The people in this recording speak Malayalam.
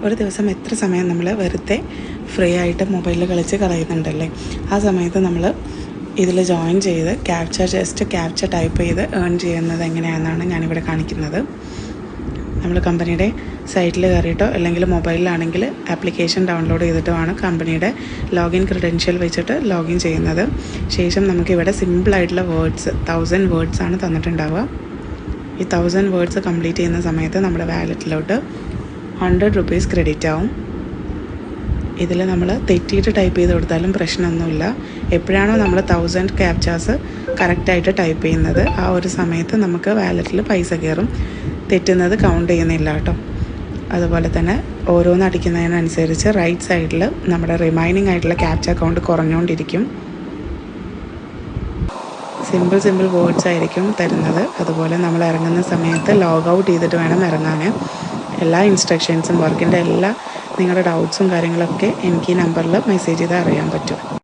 ഒരു ദിവസം എത്ര സമയം നമ്മൾ വെറുതെ ഫ്രീ ആയിട്ട് മൊബൈലിൽ കളിച്ച് കളയുന്നുണ്ടല്ലേ. ആ സമയത്ത് നമ്മൾ ഇതിൽ ജോയിൻ ചെയ്ത് ക്യാപ്ച ടൈപ്പ് ചെയ്ത് ഏൺ ചെയ്യുന്നത് എങ്ങനെയാണെന്നാണ് ഞാനിവിടെ കാണിക്കുന്നത്. നമ്മൾ കമ്പനിയുടെ സൈറ്റിൽ കയറിയിട്ടോ അല്ലെങ്കിൽ മൊബൈലിലാണെങ്കിൽ ആപ്ലിക്കേഷൻ ഡൗൺലോഡ് ചെയ്തിട്ടോ ആണ് കമ്പനിയുടെ ലോഗിൻ ക്രെഡൻഷ്യൽ വെച്ചിട്ട് ലോഗിൻ ചെയ്യുന്നത്. ശേഷം നമുക്കിവിടെ സിമ്പിളായിട്ടുള്ള വേർഡ്സ് 1000 വേർഡ്സ് ആണ് തന്നിട്ടുണ്ടാവുക. ഈ 1000 വേർഡ്സ് കംപ്ലീറ്റ് ചെയ്യുന്ന സമയത്ത് നമ്മുടെ വാലറ്റിലോട്ട് 100 rupees ക്രെഡിറ്റ് ആവും. ഇതിൽ നമ്മൾ തെറ്റിയിട്ട് ടൈപ്പ് ചെയ്ത് കൊടുത്താലും പ്രശ്നമൊന്നുമില്ല. എപ്പോഴാണോ നമ്മൾ 1000 ക്യാപ്ചാസ് കറക്റ്റായിട്ട് ടൈപ്പ് ചെയ്യുന്നത് ആ ഒരു സമയത്ത് നമുക്ക് വാലറ്റിൽ പൈസ കയറും. തെറ്റുന്നത് കൗണ്ട് ചെയ്യുന്നില്ല കേട്ടോ. അതുപോലെ തന്നെ ഓരോന്ന് അടിക്കുന്നതിനനുസരിച്ച് റൈറ്റ് സൈഡിൽ നമ്മുടെ റിമൈനിങ് ആയിട്ടുള്ള ക്യാപ്ച അക്കൗണ്ട് കുറഞ്ഞുകൊണ്ടിരിക്കും. സിമ്പിൾ വേർഡ്സ് ആയിരിക്കും തരുന്നത്. അതുപോലെ നമ്മൾ ഇറങ്ങുന്ന സമയത്ത് ലോഗ് ഔട്ട് ചെയ്തിട്ട് വേണം ഇറങ്ങാൻ. എല്ലാ ഇൻസ്ട്രക്ഷൻസും വർക്കിൻ്റെ എല്ലാ നിങ്ങളുടെ ഡൗട്ട്സും കാര്യങ്ങളൊക്കെ എനിക്ക് ഈ നമ്പറിൽ മെസ്സേജ് ചെയ്താൽ അറിയാൻ പറ്റും.